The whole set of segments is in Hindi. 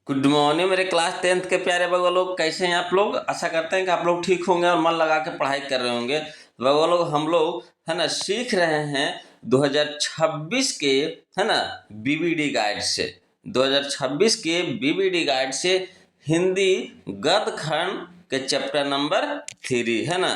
गुड मॉर्निंग मेरे क्लास 10th के प्यारे बगो लोग, कैसे हैं आप लोग। आशा करते हैं कि आप लोग ठीक होंगे और मन लगा के पढ़ाई कर रहे होंगे। बगो लोग, हम लोग है ना सीख रहे हैं 2026 के है ना बीबीडी गाइड से। 2026 के बीबीडी गाइड से हिंदी गद्य खंड के चैप्टर नंबर 3 है ना।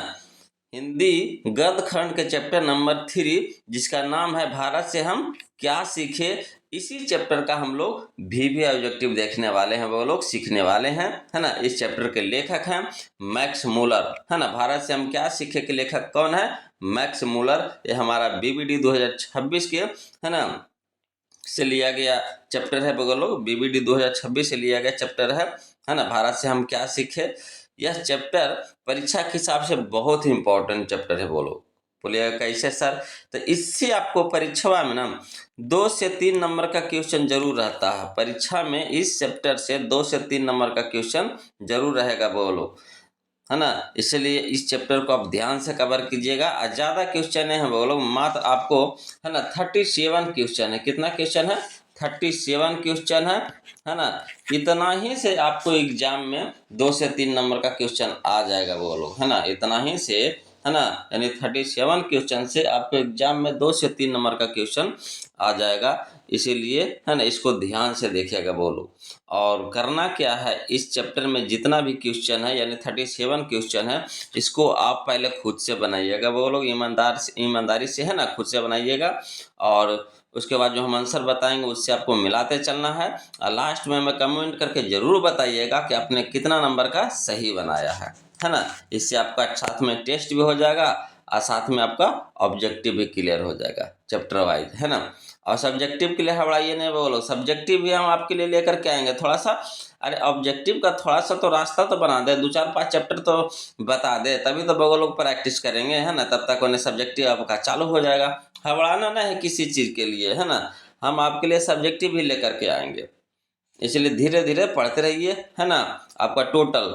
हिंदी गद्य खंड के चैप्टर नंबर 3, जिसका नाम है भारत से हम क्या सीखे। इसी चैप्टर का हम लोग वीवी ऑब्जेक्टिव देखने वाले हैं, वो लोग सीखने वाले हैं है ना। इस चैप्टर के लेखक हैं मैक्स मूलर है ना। भारत से हम क्या सीखे के लेखक कौन है? Max Muller. ये हमारा बीबीडी 2026 के है ना से लिया गया चैप्टर है बगल लोग। बीबीडी 2026 से लिया गया चैप्टर है ना। भारत से हम क्या सीखे। यह चैप्टर परीक्षा के हिसाब से बहुत ही इंपॉर्टेंट चैप्टर है। बोलिएगा कैसे सर? तो इससे आपको परीक्षा में ना 2 से 3 नंबर का क्वेश्चन जरूर रहता है। परीक्षा में इस चैप्टर से 2 से 3 नंबर का क्वेश्चन जरूर रहेगा बोलो है ना। इसलिए इस चैप्टर को आप ध्यान से कवर कीजिएगा। और ज़्यादा क्वेश्चन है बोलो, मात्र आपको है ना 37 क्वेश्चन है। कितना क्वेश्चन है? 37 क्वेश्चन है ना। इतना ही से आपको एग्जाम में 2 से 3 नंबर का क्वेश्चन आ जाएगा बोलो है ना। इतना ही से है ना, यानी 37 क्वेश्चन से आपको एग्जाम में 2 से 3 नंबर का क्वेश्चन आ जाएगा। इसीलिए है ना इसको ध्यान से देखिएगा बोलो। और करना क्या है, इस चैप्टर में जितना भी क्वेश्चन है यानी 37 क्वेश्चन है, इसको आप पहले खुद से बनाइएगा। वो लोग ईमानदारी से है ना खुद से बनाइएगा। और उसके बाद जो हम आंसर बताएंगे उससे आपको मिलाते चलना है। और लास्ट में हमें कमेंट करके ज़रूर बताइएगा कि आपने कितना नंबर का सही बनाया है ना। इससे आपका साथ में टेस्ट भी हो जाएगा और साथ में आपका ऑब्जेक्टिव भी क्लियर हो जाएगा चैप्टर वाइज है ना। और सब्जेक्टिव के लिए घबराइए नहीं बोलो, सब्जेक्टिव भी हम आपके लिए लेकर के आएंगे थोड़ा सा। अरे ऑब्जेक्टिव का थोड़ा सा तो रास्ता तो बना दे, 2-4-5 चैप्टर तो बता दे, तभी तो बगल लोग प्रैक्टिस करेंगे है ना। तब तक उन्हें सब्जेक्टिव आपका चालू हो जाएगा। घबराना ना है किसी चीज़ के लिए है ना। हम आपके लिए सब्जेक्टिव भी लेकर के आएंगे। इसलिए धीरे धीरे पढ़ते रहिए है ना। आपका टोटल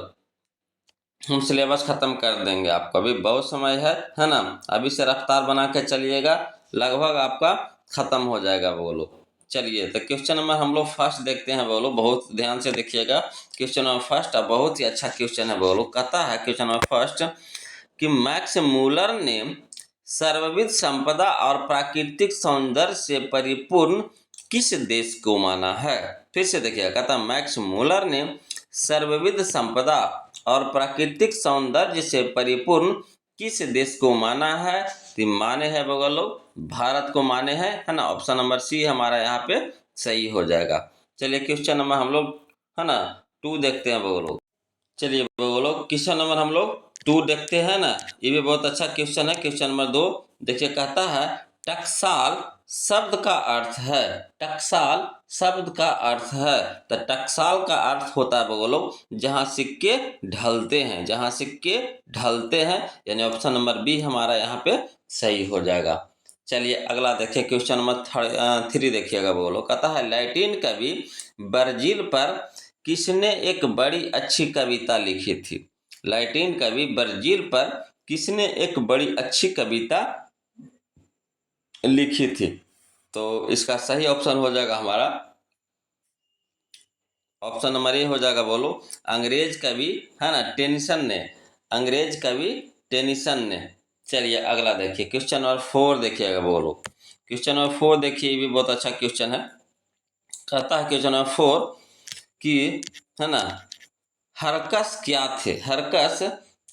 हम सिलेबस ख़त्म कर देंगे। आपका अभी बहुत समय है ना। अभी से रफ्तार बना के चलिएगा, लगभग आपका ख़त्म हो जाएगा बोलो। चलिए तो क्वेश्चन नंबर हम लोग फर्स्ट देखते हैं बोलो, बहुत ध्यान से देखिएगा। क्वेश्चन नंबर फर्स्ट बहुत ही अच्छा क्वेश्चन है बोलो। कहता है क्वेश्चन नंबर फर्स्ट कि मैक्स मूलर ने सर्वविध संपदा और प्राकृतिक सौंदर्य से परिपूर्ण किस देश को माना है। फिर से देखिएगा, कहता मैक्स मूलर ने सर्वविध संपदा और प्राकृतिक सौंदर्य से परिपूर्ण किस देश को माना है। तो माने है बगल लोग भारत को माने है ना। ऑप्शन नंबर सी हमारा यहाँ पे सही हो जाएगा। चलिए क्वेश्चन नंबर हम लोग है ना 2 देखते हैं बगल लोग। चलिए बगल लोग क्वेश्चन नंबर हम लोग 2 देखते हैं ना। ये भी बहुत अच्छा क्वेश्चन है। क्वेश्चन नंबर 2 देखिए, कहता है टकसाल शब्द का अर्थ है। टकसाल शब्द का अर्थ है। तो टकसाल का अर्थ होता है बगलो जहाँ सिक्के ढलते हैं, जहाँ सिक्के ढलते हैं, यानी ऑप्शन नंबर बी हमारा यहाँ पे सही हो जाएगा। चलिए अगला देखिए क्वेश्चन नंबर 3 देखिएगा बोलो। कहता है लैटिन कवि वर्जिल पर किसने एक बड़ी अच्छी कविता लिखी थी। लैटिन कवि वर्जिल पर किसने एक बड़ी अच्छी कविता लिखी थी। तो इसका सही ऑप्शन हो जाएगा हमारा ऑप्शन नंबर ए हो जाएगा बोलो, अंग्रेज कवि है ना टेनिसन ने। अंग्रेज कवि टेनिसन ने। चलिए अगला देखिए क्वेश्चन नंबर 4 देखिएगा बोलो। क्वेश्चन नंबर 4 देखिए, ये भी बहुत अच्छा क्वेश्चन है। कहता है क्वेश्चन नंबर 4 कि है ना हरकस क्या थे। हरकस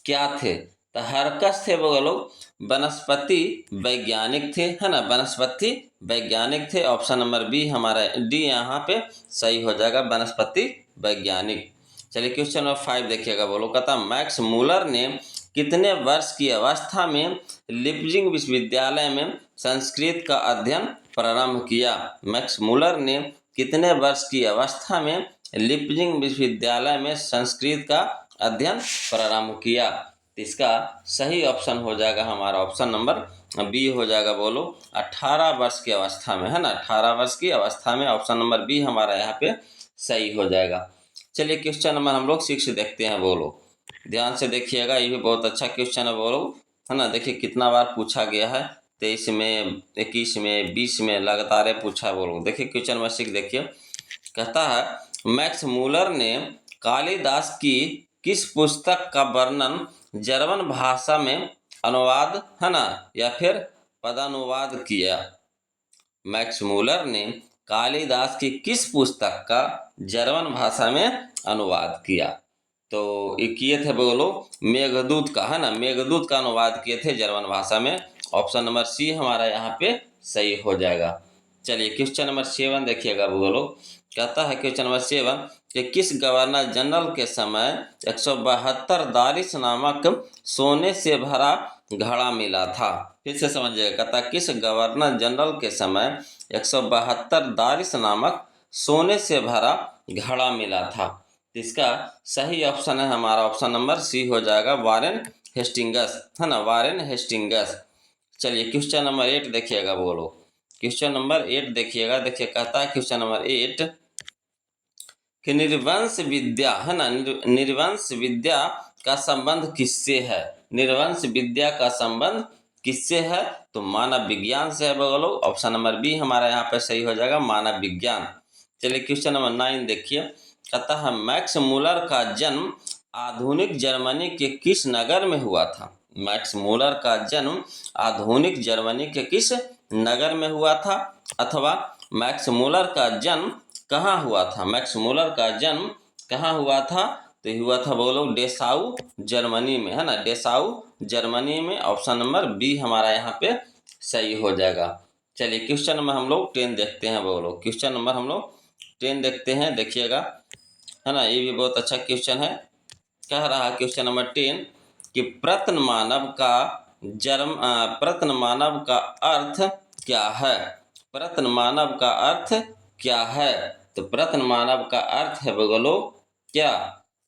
क्या थे। तो हरकस थे वो लोग वनस्पति वैज्ञानिक थे है ना। वनस्पति वैज्ञानिक थे। ऑप्शन नंबर बी हमारा डी यहाँ पे सही हो जाएगा, वनस्पति वैज्ञानिक। चलिए क्वेश्चन नंबर 5 देखिएगा बोलो। कहता मैक्स मूलर ने कितने वर्ष की अवस्था में लिप्जिंग विश्वविद्यालय में संस्कृत का अध्ययन प्रारंभ किया। मैक्स मूलर ने कितने वर्ष की अवस्था में लिप्जिंग विश्वविद्यालय में संस्कृत का अध्ययन प्रारंभ किया। इसका सही ऑप्शन हो जाएगा हमारा ऑप्शन नंबर बी हो जाएगा बोलो, 18 वर्ष की अवस्था में है ना। 18 वर्ष की अवस्था में ऑप्शन नंबर बी हमारा यहाँ पे सही हो जाएगा। चलिए क्वेश्चन नंबर हम लोग 6 देखते हैं बोलो। ध्यान से देखिएगा, ये भी बहुत अच्छा क्वेश्चन है बोलो है ना। देखिए कितना बार पूछा गया है, 23 में, 21 में, 20 में लगातार पूछा बोलो। देखिए क्वेश्चन नंबर 6 देखिए, कहता है मैक्स मूलर ने कालिदास की किस पुस्तक का वर्णन जर्मन भाषा में अनुवाद, है ना, या फिर पदानुवाद किया? मैक्स मूलर ने कालिदास की किस पुस्तक का जर्मन भाषा में अनुवाद किया? तो ये किए थे बोलो मेघदूत का, है ना, मेघदूत का अनुवाद किए थे जर्मन भाषा में। ऑप्शन नंबर सी हमारा यहाँ पे सही हो जाएगा। चलिए क्वेश्चन नंबर 7 देखिएगा बोलो। कहता है क्वेश्चन नंबर 7 कि किस गवर्नर जनरल के समय 172 दारिस नामक सोने से भरा घड़ा मिला था? फिर से समझिएगा। कहता किस गवर्नर जनरल के समय 172 दारिस नामक सोने से भरा घड़ा मिला था? इसका सही ऑप्शन है हमारा ऑप्शन नंबर सी हो जाएगा, वारेन हेस्टिंगस, है ना, वारेन हेस्टिंगस। चलिए क्वेश्चन नंबर 8 देखिएगा बोलो। क्वेश्चन नंबर 8 देखिएगा। देखिए कहता है क्वेश्चन नंबर 8 कि निर्वंश विद्या, है ना, निर्वंश विद्या का संबंध किससे है? निर्वंश विद्या का संबंध किससे है? तो मानव विज्ञान से है बोलो। ऑप्शन नंबर बी हमारा यहाँ पे सही हो जाएगा, मानव विज्ञान। चलिए क्वेश्चन नंबर 9 देखिए। कहता है मैक्स मूलर का जन्म आधुनिक जर्मनी के किस नगर में हुआ था? मैक्स मूलर का जन्म आधुनिक जर्मनी के किस नगर में हुआ था? अथवा मैक्स मूलर का जन्म कहाँ हुआ था? मैक्स मूलर का जन्म कहाँ हुआ था? तो हुआ था बोलो डेसाउ जर्मनी में, है ना, डेसाउ जर्मनी में। ऑप्शन नंबर बी हमारा यहाँ पे सही हो जाएगा। चलिए क्वेश्चन नंबर हम लोग 10 देखते हैं बोलो। क्वेश्चन नंबर हम लोग 10 देखते हैं, देखिएगा, है ना, ये भी बहुत अच्छा क्वेश्चन है। कह रहा है क्वेश्चन नंबर 10 कि प्रत्न मानव का अर्थ क्या है? प्रत्न मानव का अर्थ क्या है? तो प्रत्न मानव का अर्थ है बोलो क्या?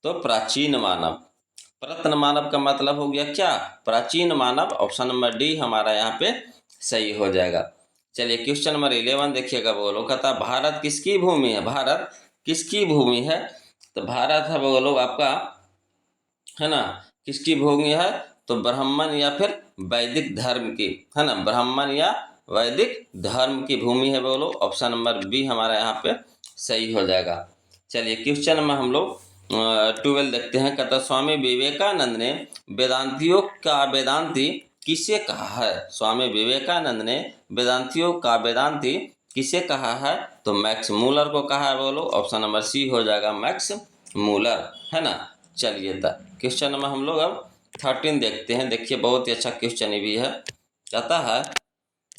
तो प्राचीन मानव। प्रत्न मानव का मतलब हो गया क्या? प्राचीन मानव। ऑप्शन नंबर डी हमारा यहाँ पे सही हो जाएगा। चलिए क्वेश्चन नंबर 11 देखिएगा बोलो। कहता भारत किसकी भूमि है? भारत किसकी भूमि है? तो भारत है बोलो आपका, है ना, किसकी भूमि है? तो ब्राह्मण या फिर वैदिक धर्म की, है ना, ब्राह्मण या वैदिक धर्म की भूमि है बोलो। ऑप्शन नंबर बी हमारा यहाँ पे सही हो जाएगा। चलिए क्वेश्चन में हम लोग 12 देखते हैं। कहता स्वामी विवेकानंद ने वेदांती किसे कहा है? स्वामी विवेकानंद ने वेदांतियों का वेदांती किसे कहा है? तो मैक्स मूलर को कहा है बोलो। ऑप्शन नंबर सी हो जाएगा, मैक्स मूलर, है ना। चलिए क्वेश्चन नंबर हम लोग अब 13 देखते हैं। देखिए बहुत ही अच्छा क्वेश्चन भी है। कहता है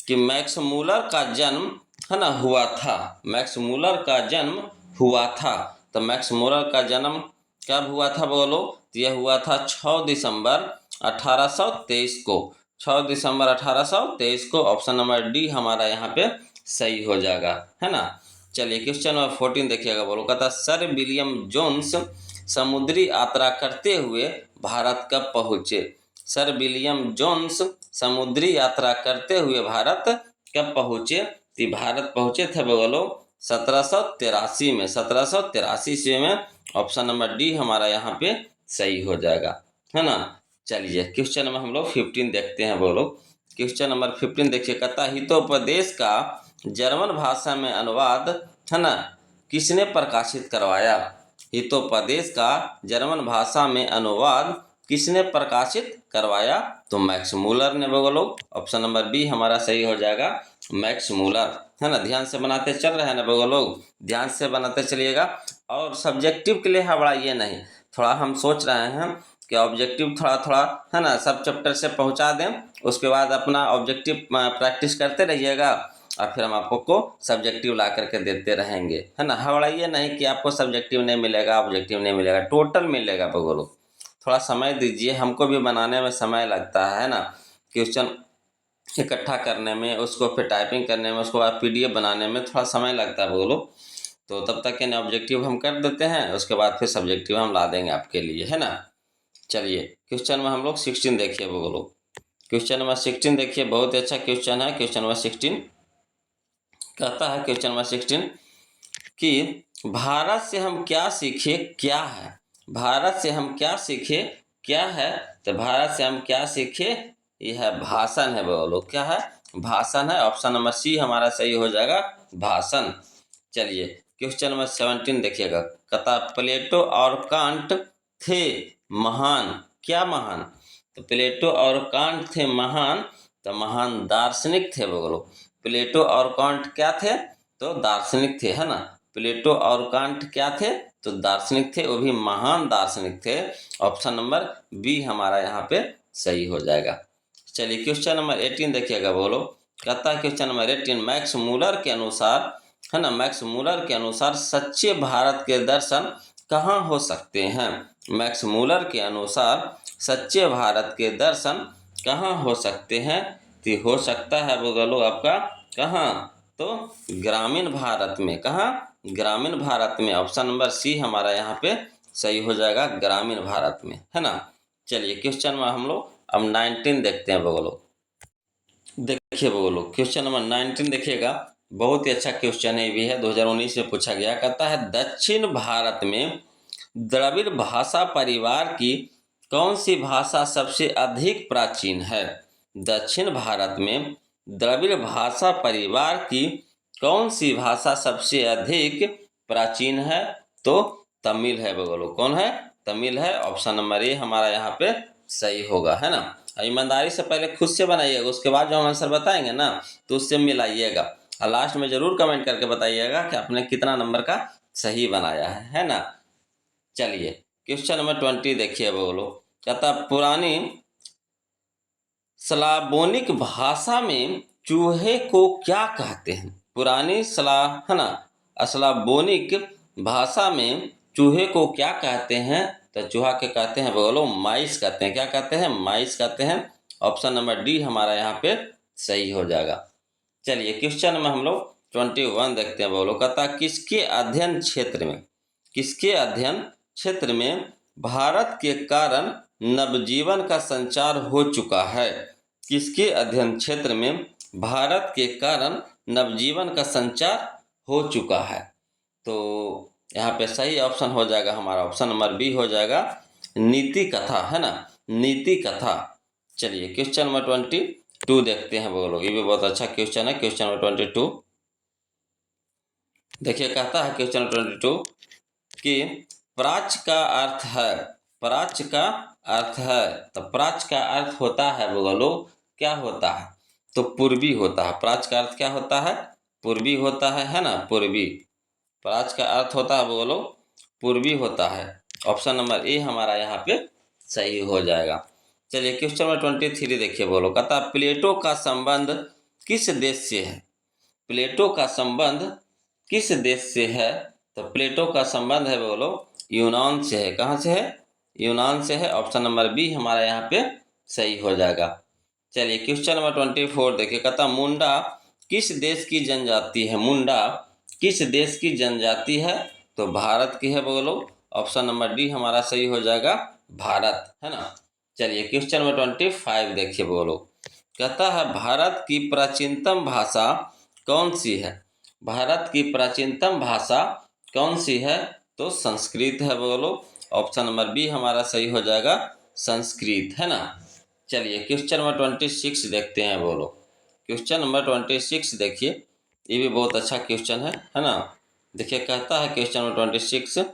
कि मैक्स मूलर का जन्म, है ना, हुआ था। मैक्स मूलर का जन्म हुआ था। तो मैक्स मूलर का जन्म कब हुआ था बोलो? तो यह हुआ था 6 दिसंबर 1823 को। 6 दिसंबर 1823 को। ऑप्शन नंबर डी हमारा यहाँ पे सही हो जाएगा, है ना। चलिए क्वेश्चन नंबर 14 देखिएगा बोलो। कहता सर विलियम जोन्स समुद्री यात्रा करते हुए भारत कब पहुँचे? सर विलियम जोन्स समुद्री यात्रा करते हुए भारत कब पहुँचे? तो भारत पहुँचे थे बोलो 1783 में। 1783 ईस्वी में। ऑप्शन नंबर डी हमारा यहाँ पे सही हो जाएगा, है ना। चलिए क्वेश्चन नंबर हम लोग 15 देखते हैं बोलो। क्वेश्चन नंबर 15 देखिए। कहता हितोपदेश का जर्मन भाषा में अनुवाद, है ना, किसने प्रकाशित करवाया? हितोपदेश का जर्मन भाषा में अनुवाद किसने प्रकाशित करवाया? तो मैक्स मूलर ने बोलो। ऑप्शन नंबर बी हमारा सही हो जाएगा, मैक्स मूलर, है ना। ध्यान से बनाते चल रहे हैं ना बोलो, ध्यान से बनाते चलिएगा। और सब्जेक्टिव के लिए घबराइए नहीं। थोड़ा हम सोच रहे हैं कि ऑब्जेक्टिव थोड़ा थोड़ा, है ना, सब चैप्टर से पहुंचा दें। उसके बाद अपना ऑब्जेक्टिव प्रैक्टिस करते रहिएगा और फिर हम आपको सब्जेक्टिव ला करके देते रहेंगे, है ना। घबराइए नहीं कि आपको सब्जेक्टिव नहीं मिलेगा, ऑब्जेक्टिव नहीं मिलेगा, टोटल मिलेगा बोलो। थोड़ा समय दीजिए, हमको भी बनाने में समय लगता है ना, क्वेश्चन इकट्ठा करने में, उसको फिर टाइपिंग करने में, उसको बाद PDF बनाने में थोड़ा समय लगता है बोलो। तो तब तक के ऑब्जेक्टिव हम कर देते हैं, उसके बाद फिर सब्जेक्टिव हम ला देंगे आपके लिए, है ना। चलिए क्वेश्चन में हम लोग 16 देखिए बोलो। क्वेश्चन नंबर 16 देखिए, बहुत ही अच्छा क्वेश्चन है। क्वेश्चन नंबर 16 कहता है क्वेश्चन नंबर 16 कि भारत से हम क्या सीखे क्या है? भारत से हम क्या सीखे क्या है? तो भारत से हम क्या सीखे, यह भाषण है बोलो। क्या है? भाषण है। ऑप्शन नंबर सी हमारा सही हो जाएगा, भाषण। चलिए क्वेश्चन नंबर 17 देखिएगा, कहता प्लेटो और कांट थे महान, क्या महान? तो प्लेटो और कांट थे महान, तो महान दार्शनिक थे बोलो। प्लेटो और कांट क्या थे? तो दार्शनिक थे, है ना। प्लेटो और कांट क्या थे? तो दार्शनिक थे, वो भी महान दार्शनिक थे। ऑप्शन नंबर बी हमारा यहाँ पे सही हो जाएगा। चलिए क्वेश्चन नंबर 18 देखिएगा बोलो, कहता है क्वेश्चन नंबर 18, मैक्स मूलर के अनुसार, है ना, मैक्स मूलर के अनुसार सच्चे भारत के दर्शन कहाँ हो सकते हैं? मैक्स मूलर के अनुसार सच्चे भारत के दर्शन कहाँ हो सकते हैं? तो हो सकता है बोलो आपका कहाँ? तो ग्रामीण भारत में। कहाँ? ग्रामीण भारत में। ऑप्शन नंबर सी हमारा यहाँ पे सही हो जाएगा, ग्रामीण भारत में, है ना। चलिए क्वेश्चन में हम लोग अब 19 देखते हैं बोलो। देखिए बोलो क्वेश्चन नंबर 19 देखिएगा, बहुत ही अच्छा क्वेश्चन है, भी है 2019 में पूछा गया। कहता है दक्षिण भारत में द्रविड़ भाषा परिवार की कौन सी भाषा सबसे अधिक प्राचीन है? दक्षिण भारत में द्रविड़ भाषा परिवार की कौन सी भाषा सबसे अधिक प्राचीन है? तो तमिल है बोलो। कौन है? तमिल है। ऑप्शन नंबर ए हमारा यहाँ पे सही होगा, है ना। ईमानदारी से पहले खुद से बनाइएगा, उसके बाद जो हम आंसर बताएंगे ना तो उससे मिलाइएगा, और लास्ट में जरूर कमेंट करके बताइएगा कि आपने कितना नंबर का सही बनाया है ना। चलिए क्वेश्चन नंबर 20 देखिए बोलो, कहता पुरानी स्लावोनिक भाषा में चूहे को क्या कहते हैं? पुरानी स्लावोनिक भाषा में चूहे को क्या कहते हैं? तो चूहा के कहते हैं बोलो माइस कहते हैं। क्या कहते हैं? माइस कहते हैं। ऑप्शन नंबर डी हमारा यहाँ पे सही हो जाएगा। चलिए क्वेश्चन में हम लोग 21 देखते हैं बोलो, कहता किसके अध्ययन क्षेत्र में भारत के कारण नवजीवन का संचार हो चुका है? किसके अध्ययन क्षेत्र में भारत के कारण नवजीवन का संचार हो चुका है? तो यहाँ पे सही ऑप्शन हो जाएगा हमारा, ऑप्शन नंबर बी हो जाएगा, नीति कथा, है ना, नीति कथा। चलिए क्वेश्चन नंबर 22 देखते हैं बोलो, ये भी बहुत अच्छा क्वेश्चन है। क्वेश्चन नंबर 22 देखिए, कहता है क्वेश्चन नंबर 22 कि प्राच्य का अर्थ है, प्राच्य का अर्थ है, तो प्राच्य का अर्थ होता है बोलो क्या होता है? तो पूर्वी होता है। प्राच्य का अर्थ क्या होता है? पूर्वी होता है ना, पूर्वी। प्राच्य का अर्थ होता है बोलो पूर्वी होता है। ऑप्शन नंबर ए हमारा यहाँ पे सही हो जाएगा। चलिए क्वेश्चन नंबर 23 देखिए बोलो, कहता प्लेटो का संबंध किस देश से है? प्लेटो का संबंध किस देश से है? तो प्लेटो का संबंध है बोलो यूनान से है। कहाँ से है? यूनान से है। ऑप्शन नंबर बी हमारा यहाँ पे सही हो जाएगा। चलिए क्वेश्चन नंबर 24 देखिए, कहता मुंडा किस देश की जनजाति है? मुंडा किस देश की जनजाति है? तो भारत की है बोलो। ऑप्शन नंबर डी हमारा सही हो जाएगा, भारत, है ना। चलिए क्वेश्चन नंबर 25 देखिए बोलो, कहता है भारत की प्राचीनतम भाषा कौन सी है? भारत की प्राचीनतम भाषा कौन सी है? तो संस्कृत है बोलो। ऑप्शन नंबर बी हमारा सही हो जाएगा, संस्कृत, है ना। चलिए क्वेश्चन नंबर 26 देखते हैं बोलो। क्वेश्चन नंबर 26 देखिए, ये भी बहुत अच्छा क्वेश्चन है ना। देखिए कहता है क्वेश्चन नंबर 26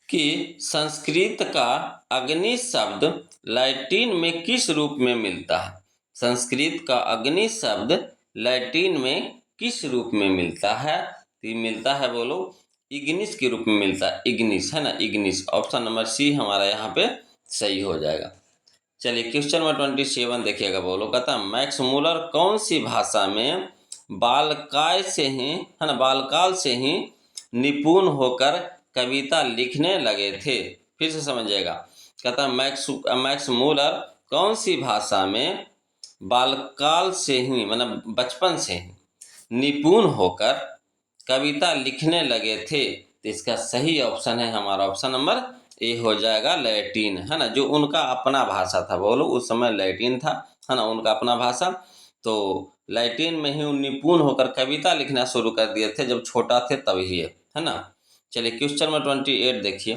कि संस्कृत का अग्नि शब्द लैटिन में किस रूप में मिलता है? संस्कृत का अग्नि शब्द लैटिन में किस रूप में मिलता है? तो ये मिलता है बोलो इग्निस के रूप में मिलता है, इग्निस, है ना, इग्निस। ऑप्शन नंबर सी हमारा यहाँ पे सही हो जाएगा। चलिए क्वेश्चन नंबर 27 देखिएगा बोलो, कहता मैक्स मूलर कौन सी भाषा में बालकाल से ही, है ना, बालकाल से ही निपुण होकर कविता लिखने लगे थे? फिर से समझिएगा, कहता मैक्स मूलर कौन सी भाषा में बालकाल से ही, मतलब बचपन से ही निपुण होकर कविता लिखने लगे थे? तो इसका सही ऑप्शन है हमारा, ऑप्शन नंबर ए हो जाएगा, लैटिन, है ना। जो उनका अपना भाषा था बोलो, उस समय लैटिन था, है ना, उनका अपना भाषा। तो लैटिन में ही निपुण होकर कविता लिखना शुरू कर दिए थे जब छोटा थे तभी, है ना। चलिए क्वेश्चन नंबर 28 देखिए,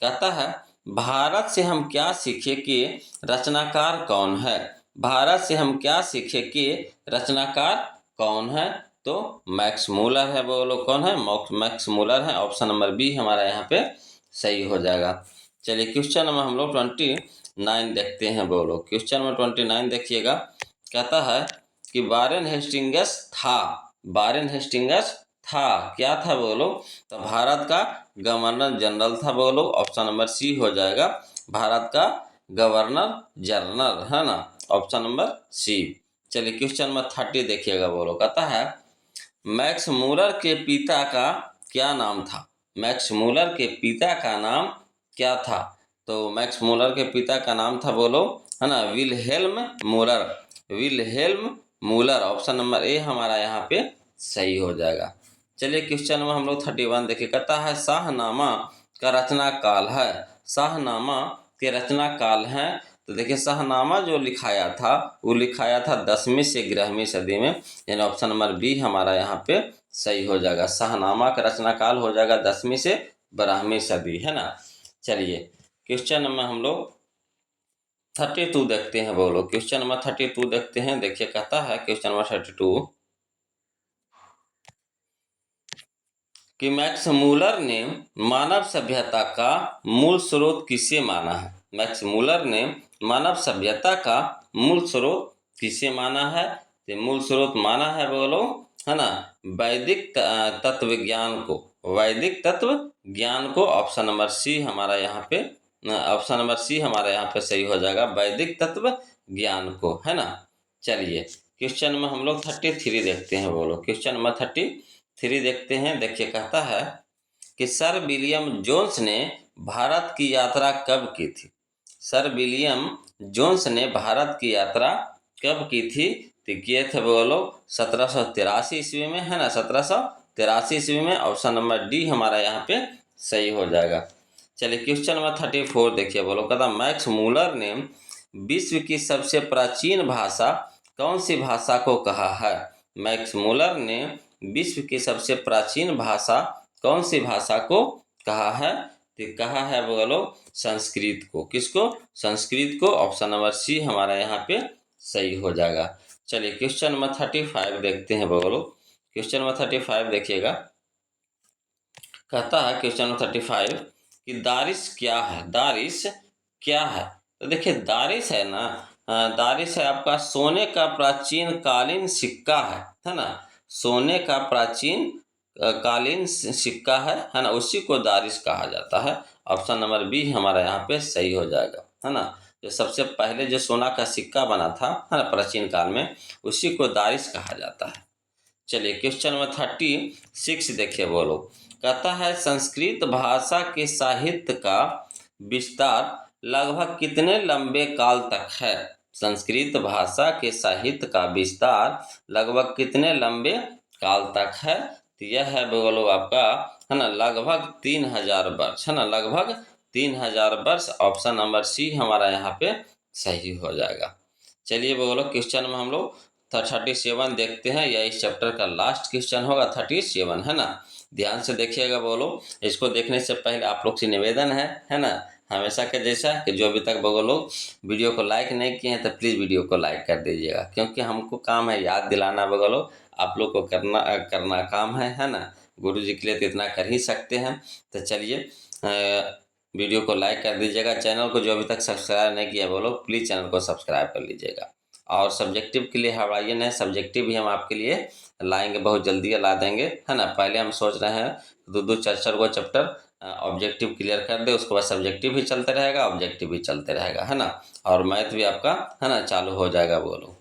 कहता है भारत से हम क्या सीखे कि रचनाकार कौन है? भारत से हम क्या सीखे कि रचनाकार कौन है? तो मैक्स मूलर है, वो लोग कौन है? मैक्स मूलर है। ऑप्शन नंबर बी हमारा यहाँ पे सही हो जाएगा। चलिए क्वेश्चन नंबर हम लोग 29 देखते हैं। वो लोग क्वेश्चन नंबर 29 देखिएगा। कहता है कि वारेन हेस्टिंगस था, वारेन हेस्टिंगस था, क्या था वो लोग? तो भारत का गवर्नर जनरल था वो लोग। ऑप्शन नंबर सी हो जाएगा, भारत का गवर्नर जनरल, है ना, ऑप्शन नंबर सी। चलिए क्वेश्चन नंबर 30 देखिएगा। वो लोग कहता है मैक्स मूलर के पिता का क्या नाम था? मैक्स मूलर के पिता का नाम क्या था? तो मैक्स मूलर के पिता का नाम था, बोलो, है ना, Wilhelm Müller, Wilhelm Müller. Option number A हमारा यहाँ पे सही हो जाएगा। चलिए क्वेश्चन में हम लोग 31 देखिए। कहता है शाहनामा का रचना काल है, शाहनामा के रचना काल है। तो देखिए शाहनामा जो लिखाया था वो लिखाया था 10वीं से 11वीं सदी में, यानी ऑप्शन नंबर बी हमारा यहाँ पे सही हो जाएगा। शाहनामा का रचना काल हो जाएगा 10वीं से 12वीं सदी, है ना। चलिए क्वेश्चन नंबर हम लोग 32 देखते हैं। बोलो क्वेश्चन नंबर 32 देखते हैं। देखिए कहता है क्वेश्चन नंबर 32 कि मैक्स मूलर ने मानव सभ्यता का मूल स्रोत किसे माना है? मैक्स मूलर ने मानव सभ्यता का मूल स्रोत किसे माना है? तो मूल स्रोत माना है, बोलो, है ना, वैदिक तत्व विज्ञान को, वैदिक तत्व ज्ञान को। ऑप्शन नंबर सी हमारा यहाँ पे, ऑप्शन नंबर सी हमारा यहाँ पे सही हो जाएगा, वैदिक तत्व ज्ञान को, है ना। चलिए क्वेश्चन में हम लोग 33 देखते हैं। बोलो क्वेश्चन नंबर 33 देखते हैं। देखिए कहता है कि सर विलियम जोन्स ने भारत की यात्रा कब की थी? सर विलियम जोन्स ने भारत की यात्रा कब की थी? तो किए थे वो लोग 1783 ईस्वी में, है ना, 1783 ईस्वी में। ऑप्शन नंबर डी हमारा यहाँ पे सही हो जाएगा। चलिए क्वेश्चन नंबर 34 देखिए। बोलो कहता मैक्स मूलर ने विश्व की सबसे प्राचीन भाषा कौन सी भाषा को कहा है? मैक्स मूलर ने विश्व की सबसे प्राचीन भाषा कौन सी भाषा को कहा है? तो कहा है बोलो संस्कृत को। किसको? संस्कृत को। ऑप्शन नंबर सी हमारा यहाँ पे सही हो जाएगा। चलिए क्वेश्चन नंबर 35 देखते हैं। बोलो क्वेश्चन नंबर 35 देखिएगा। कहता है क्वेश्चन नंबर 35 कि दारिश क्या है? दारिश क्या है? तो देखिए दारिश है ना, दारिश है आपका सोने का प्राचीन कालीन सिक्का है ना, सोने का प्राचीन कालीन सिक्का है ना, उसी को दारिश कहा जाता है। ऑप्शन नंबर बी हमारा यहाँ पे सही हो जाएगा, है ना। जो सबसे पहले जो सोना का सिक्का बना था, है ना, प्राचीन काल में, उसी को दारिश कहा जाता है। चलिए क्वेश्चन नंबर 36 देखिए। बोलो कहता है संस्कृत भाषा के साहित्य का विस्तार लगभग कितने लंबे काल तक है? संस्कृत भाषा के साहित्य का विस्तार लगभग कितने लंबे काल तक है? तो यह है बोलो आपका, है ना, लगभग 3000 वर्ष, है ना, लगभग 3000 वर्ष। ऑप्शन नंबर सी हमारा यहाँ पे सही हो जाएगा। चलिए बोलो क्वेश्चन में हम लोग 37 देखते हैं। यह इस चैप्टर का लास्ट क्वेश्चन होगा 37, है ना। ध्यान से देखिएगा। बोलो इसको देखने से पहले आप लोग से निवेदन है ना, हमेशा के जैसा कि जो अभी तक वो लोग वीडियो को लाइक नहीं किए हैं तो प्लीज़ वीडियो को लाइक कर दीजिएगा, क्योंकि हमको काम है याद दिलाना। वो लोग आप लोग को करना काम है ना। गुरु जी के लिए तो इतना कर ही सकते हैं। तो चलिए वीडियो को लाइक कर दीजिएगा। चैनल को जो अभी तक सब्सक्राइब नहीं किया वो लोग प्लीज़ चैनल को सब्सक्राइब कर लीजिएगा। और सब्जेक्टिव के लिए हमारा नए सब्जेक्टिव भी हम आपके लिए लाएंगे, बहुत जल्दी ला देंगे, है ना। पहले हम सोच रहे हैं 2-2 4-4 को चैप्टर ऑब्जेक्टिव क्लियर कर दे, उसके बाद सब्जेक्टिव भी चलते रहेगा, ऑब्जेक्टिव भी चलते रहेगा, है ना। और मैथ भी आपका, है ना, चालू हो जाएगा। बोलो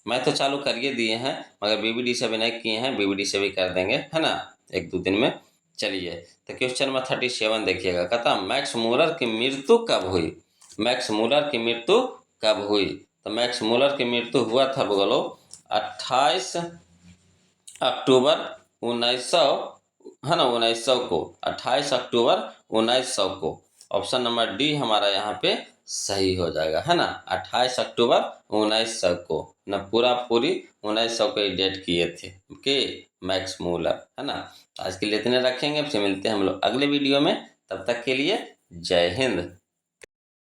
मैथ तो चालू करिए दिए हैं, मगर बीबीडी से भी नहीं किए हैं, बीबीडी से भी कर देंगे, है ना, 1-2 दिन में। चलिए तो क्वेश्चन नंबर 37 देखिएगा। कहता मैक्स मूलर की मृत्यु कब हुई? मैक्स मूलर की मृत्यु कब हुई? तो मैक्स मूलर की मृत्यु हुआ था बोलो 28 अक्टूबर 1900, है ना, 1900 को, 28 अक्टूबर 1900 को। ऑप्शन नंबर डी हमारा यहाँ पे सही हो जाएगा, है ना, 28 अक्टूबर 1900 को ना, पूरी 1900 को डेट किए थे के मैक्स मूलर, है ना। आज के लिए इतने रखेंगे, फिर मिलते हैं हम लोग अगले वीडियो में। तब तक के लिए जय हिंद।